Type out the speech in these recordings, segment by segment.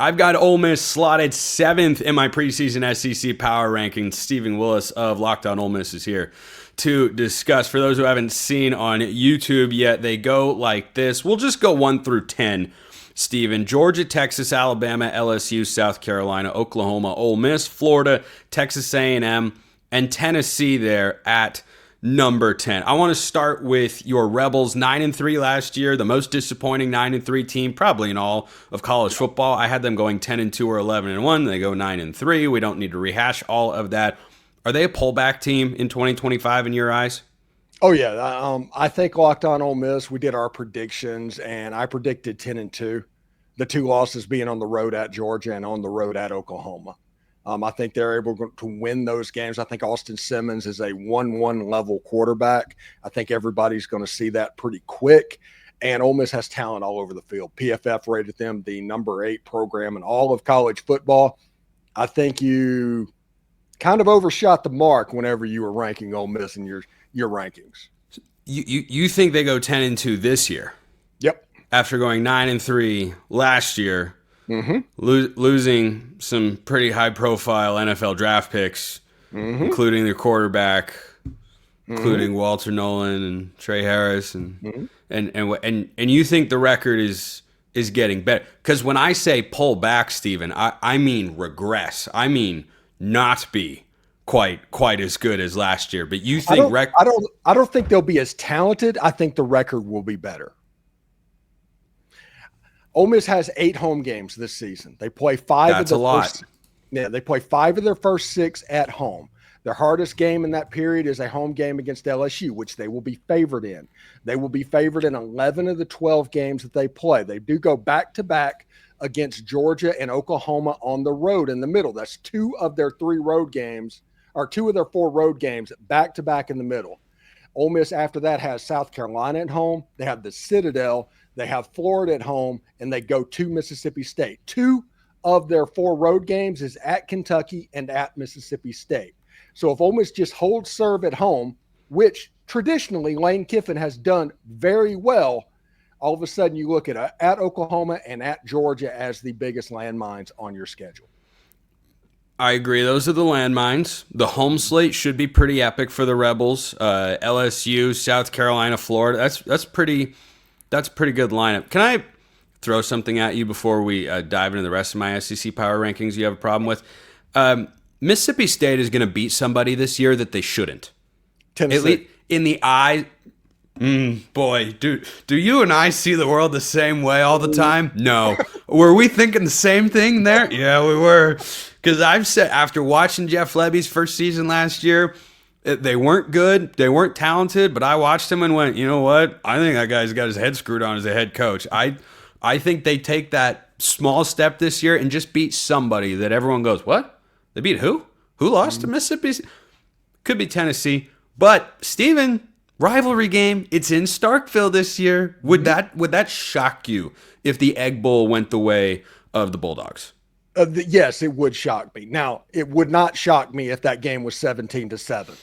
I've got Ole Miss slotted 7th in my preseason SEC power rankings. Steven Willis of Locked On Ole Miss is here to discuss. For those who haven't seen on YouTube yet, they go like this. We'll just go 1 through 10. Steven: Georgia, Texas, Alabama, LSU, South Carolina, Oklahoma, Ole Miss, Florida, Texas A&M, and Tennessee there at number 10. I want to start with your Rebels. 9-3 last year, the most disappointing 9-3 team probably in all of college football. I had them going 10-2 or 11-1. They go 9-3. We don't need to rehash all of that. Are they a pullback team in 2025 in your eyes? Oh, yeah. I think Locked On Ole Miss, we did our predictions, and I predicted 10-2. The 2 losses being on the road at Georgia and on the road at Oklahoma. I think they're able to win those games. I think Austin Simmons is a 1-1 level quarterback. I think everybody's going to see that pretty quick. And Ole Miss has talent all over the field. PFF rated them the number 8 program in all of college football. I think you kind of overshot the mark whenever you were ranking Ole Miss in your rankings. You think they go 10-2 this year? Yep. After going 9-3 last year. Mm-hmm. Losing some pretty high-profile NFL draft picks, including their quarterback, including Walter Nolan and Trey Harris, and you think the record is getting better? Because when I say pull back, Steven, I mean regress. I mean not be quite as good as last year. But you think I don't think they'll be as talented. I think the record will be better. Ole Miss has 8 home games this season. They play 5 That's of the a lot. first, they play 5 of their first 6 at home. Their hardest game in that period is a home game against LSU, which they will be favored in. They will be favored in 11 of the 12 games that they play. They do go back-to-back against Georgia and Oklahoma on the road in the middle. That's 2 of their 3 road games, or 2 of their 4 road games back-to-back in the middle. Ole Miss after that has South Carolina at home. They have the Citadel. They have Florida at home, and they go to Mississippi State. 2 of their 4 road games is at Kentucky and at Mississippi State. So if Ole Miss just holds serve at home, which traditionally Lane Kiffin has done very well, all of a sudden you look at Oklahoma and at Georgia as the biggest landmines on your schedule. I agree. Those are the landmines. The home slate should be pretty epic for the Rebels. LSU, South Carolina, Florida. That's pretty good lineup. Can I throw something at you before we dive into the rest of my SEC power rankings you have a problem with? Mississippi State is going to beat somebody this year that they shouldn't. Tennessee. At least in the eye. Boy, do you and I see the world the same way all the time? No. Were we thinking the same thing there? Yeah, we were. Because I've said, after watching Jeff Lebby's first season last year, they weren't good, they weren't talented, but I watched him and went, you know what? I think that guy's got his head screwed on as a head coach. I think they take that small step this year and just beat somebody that everyone goes, what? They beat who? Who lost to Mississippi? Could be Tennessee. But, Steven, rivalry game, it's in Starkville this year. Would that shock you if the Egg Bowl went the way of the Bulldogs? Yes, it would shock me. Now, it would not shock me if that game was 17-7.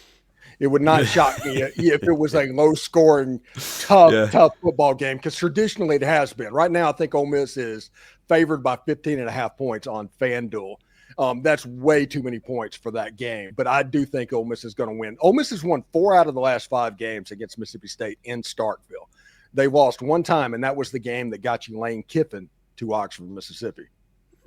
It would not shock me if it was a low-scoring, tough football game, because traditionally it has been. Right now, I think Ole Miss is favored by 15.5 points on FanDuel. That's way too many points for that game, but I do think Ole Miss is going to win. Ole Miss has won 4 out of the last 5 games against Mississippi State in Starkville. They lost one time, and that was the game that got you Lane Kiffin to Oxford, Mississippi.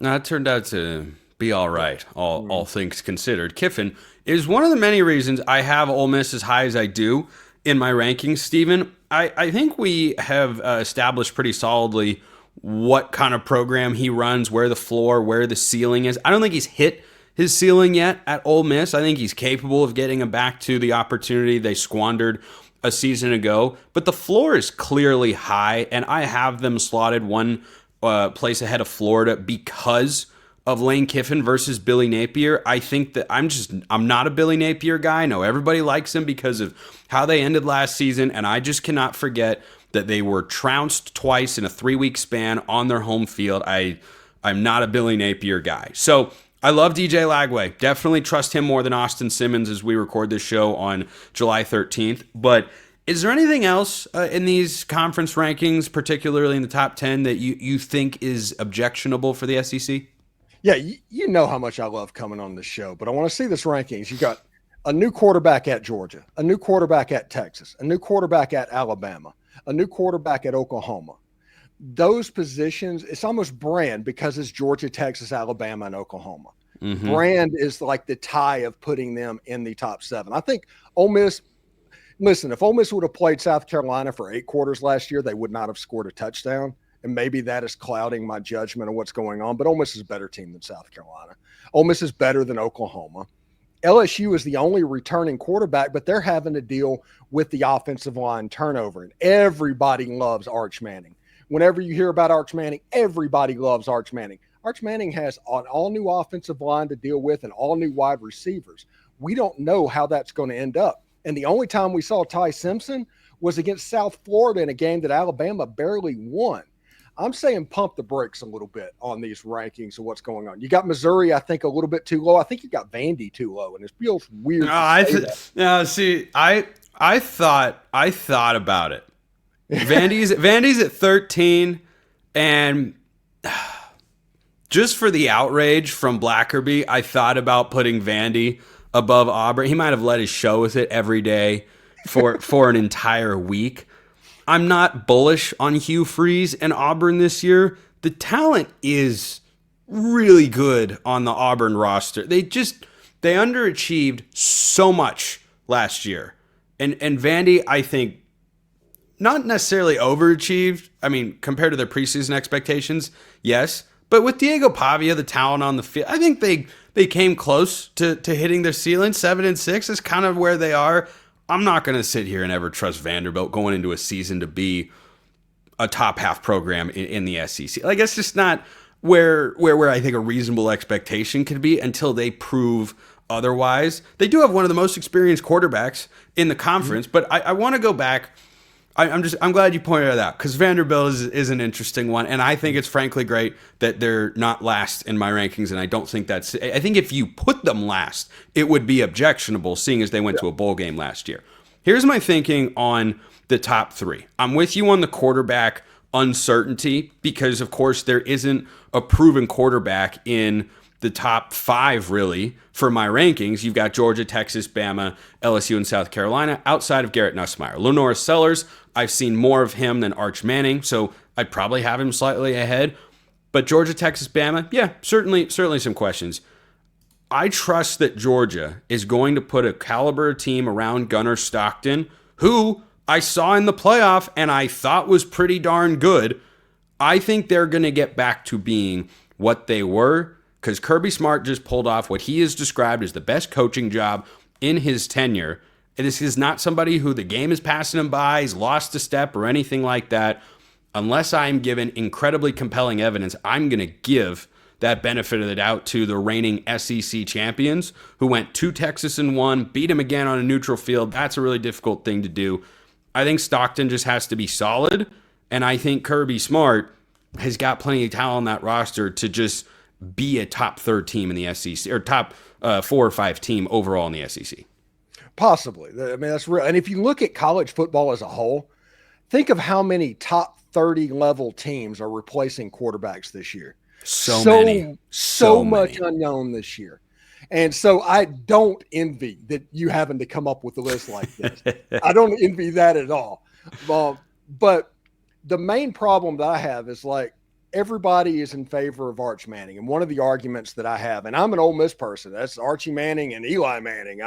Now, it turned out to be all right, all things considered. Kiffin is one of the many reasons I have Ole Miss as high as I do in my rankings, Steven. I think we have established pretty solidly what kind of program he runs, where the floor, where the ceiling is. I don't think he's hit his ceiling yet at Ole Miss. I think he's capable of getting him back to the opportunity they squandered a season ago. But the floor is clearly high, and I have them slotted one place ahead of Florida because of Lane Kiffin versus Billy Napier. I think that I'm not a Billy Napier guy. I know everybody likes him because of how they ended last season, and I just cannot forget that they were trounced twice in a 3-week span on their home field. I'm not a Billy Napier guy. So I love DJ Lagway. Definitely trust him more than Austin Simmons as we record this show on July 13th. But Is there anything else in these conference rankings, particularly in the top 10, that you think is objectionable for the SEC? Yeah, you know how much I love coming on this show, but I want to see this rankings. You got a new quarterback at Georgia, a new quarterback at Texas, a new quarterback at Alabama, a new quarterback at Oklahoma. Those positions, it's almost brand because it's Georgia, Texas, Alabama, and Oklahoma. Mm-hmm. Brand is like the tie of putting them in the top 7. I think Ole Miss, listen, if Ole Miss would have played South Carolina for 8 quarters last year, they would not have scored a touchdown. And maybe that is clouding my judgment of what's going on. But Ole Miss is a better team than South Carolina. Ole Miss is better than Oklahoma. LSU is the only returning quarterback, but they're having to deal with the offensive line turnover. And everybody loves Arch Manning. Whenever you hear about Arch Manning, everybody loves Arch Manning. Arch Manning has an all-new offensive line to deal with and all-new wide receivers. We don't know how that's going to end up. And the only time we saw Ty Simpson was against South Florida in a game that Alabama barely won. I'm saying pump the brakes a little bit on these rankings of what's going on. You got Missouri, I think, a little bit too low. I think you got Vandy too low, and it feels weird. I thought about it. Vandy's at 13, and just for the outrage from Blackerby, I thought about putting Vandy above Auburn. He might have let his show with it every day for an entire week. I'm not bullish on Hugh Freeze and Auburn this year. The talent is really good on the Auburn roster. They underachieved so much last year. And Vandy, I think, not necessarily overachieved. I mean, compared to their preseason expectations, yes. But with Diego Pavia, the talent on the field, I think they came close to hitting their ceiling. 7-6 is kind of where they are. I'm not going to sit here and ever trust Vanderbilt going into a season to be a top half program in the SEC. Like, it's just not where I think a reasonable expectation could be until they prove otherwise. They do have one of the most experienced quarterbacks in the conference, but I want to go back. I'm glad you pointed it out because Vanderbilt is an interesting one, and I think it's frankly great that they're not last in my rankings, and I don't think I think if you put them last, it would be objectionable, seeing as they went to a bowl game last year. Here's my thinking on the top 3. I'm with you on the quarterback uncertainty because, of course, there isn't a proven quarterback in the top 5, really, for my rankings. You've got Georgia, Texas, Bama, LSU, and South Carolina outside of Garrett Nussmeier. Lenora Sellers, I've seen more of him than Arch Manning, so I'd probably have him slightly ahead. But Georgia, Texas, Bama, yeah, certainly some questions. I trust that Georgia is going to put a caliber team around Gunnar Stockton, who I saw in the playoff and I thought was pretty darn good. I think they're going to get back to being what they were, because Kirby Smart just pulled off what he has described as the best coaching job in his tenure. And this is not somebody who the game is passing him by, he's lost a step or anything like that. Unless I'm given incredibly compelling evidence, I'm going to give that benefit of the doubt to the reigning SEC champions who went to Texas and won, beat him again on a neutral field. That's a really difficult thing to do. I think Stockton just has to be solid, and I think Kirby Smart has got plenty of talent on that roster to just be a top 3rd team in the SEC, or top 4 or 5 team overall in the SEC. Possibly. I mean, that's real. And if you look at college football as a whole, think of how many top 30 level teams are replacing quarterbacks this year. So many. So much unknown this year. And so I don't envy that you having to come up with a list like this. I don't envy that at all. But the main problem that I have is, like, everybody is in favor of Arch Manning. And one of the arguments that I have, and I'm an Ole Miss person, that's Archie Manning and Eli Manning.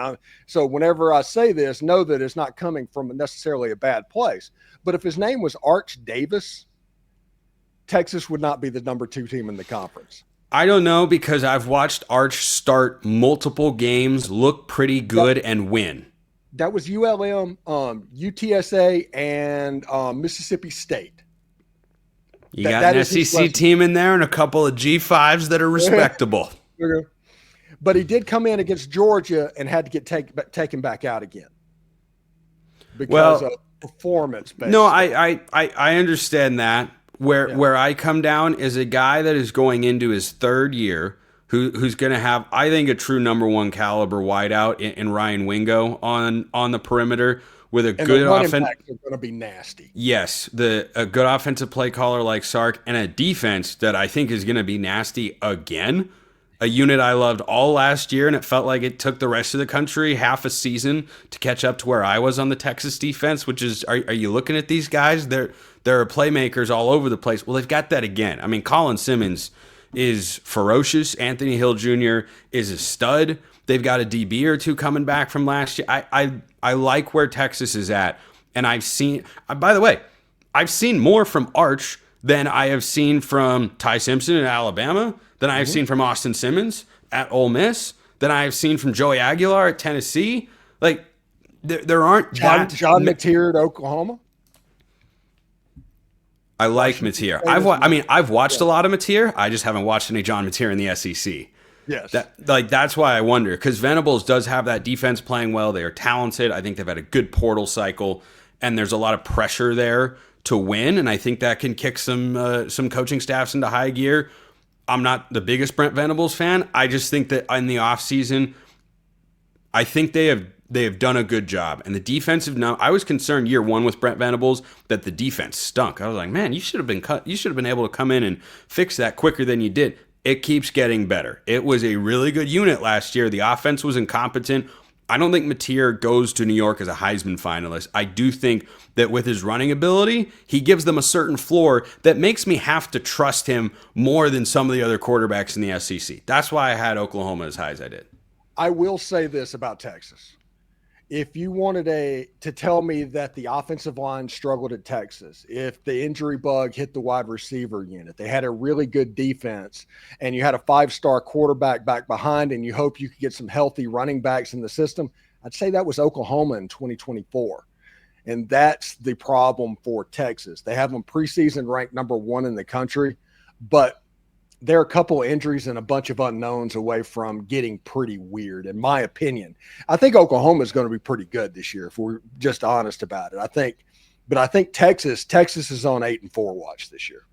So whenever I say this, know that it's not coming from necessarily a bad place. But if his name was Arch Davis, Texas would not be the number 2 team in the conference. I don't know, because I've watched Arch start multiple games, look pretty good, and win. That was ULM, UTSA, and Mississippi State. You got an SEC team in there and a couple of G5s that are respectable. But he did come in against Georgia and had to get taken back out again because of performance. Basically. No, I understand that. Where I come down is a guy that is going into his 3rd year who's going to have, I think, a true number one caliber wideout in Ryan Wingo on the perimeter with a And good the running offense. backs are going to be nasty. Yes, a good offensive play caller like Sark, and a defense that I think is going to be nasty again. A unit I loved all last year, and it felt like it took the rest of the country half a season to catch up to where I was on the Texas defense, which is, are you looking at these guys? There are playmakers all over the place. Well, they've got that again. I mean, Colin Simmons is ferocious. Anthony Hill Jr. is a stud. They've got a DB or two coming back from last year. I like where Texas is at. And I've seen, by the way, I've seen more from Arch than I have seen from Ty Simpson in Alabama, than I have seen from Austin Simmons at Ole Miss, than I have seen from Joey Aguilar at Tennessee. Like, there aren't John Mateer at Oklahoma. I like Mateer. I've watched a lot of Mateer. I just haven't watched any John Mateer in the SEC. Yes. That's why I wonder, because Venables does have that defense playing well. They are talented. I think they've had a good portal cycle, and there's a lot of pressure there to win, and I think that can kick some coaching staffs into high gear. I'm not the biggest Brent Venables fan. I just think that in the offseason, I think they have done a good job. And the defensive, now I was concerned year one with Brent Venables that the defense stunk. I was like, man, you should have been able to come in and fix that quicker than you did. It keeps getting better. It was a really good unit last year. The offense was incompetent. I don't think Mateer goes to New York as a Heisman finalist. I do think that with his running ability, he gives them a certain floor that makes me have to trust him more than some of the other quarterbacks in the SEC. That's why I had Oklahoma as high as I did. I will say this about Texas. If you wanted to tell me that the offensive line struggled at Texas, if the injury bug hit the wide receiver unit, they had a really good defense, and you had a 5-star quarterback back behind, and you hope you could get some healthy running backs in the system, I'd say that was Oklahoma in 2024. And that's the problem for Texas. They have them preseason ranked number 1 in the country, but they're a couple of injuries and a bunch of unknowns away from getting pretty weird, in my opinion. I think Oklahoma is going to be pretty good this year, if we're just honest about it. I think Texas is on 8-4 watch this year.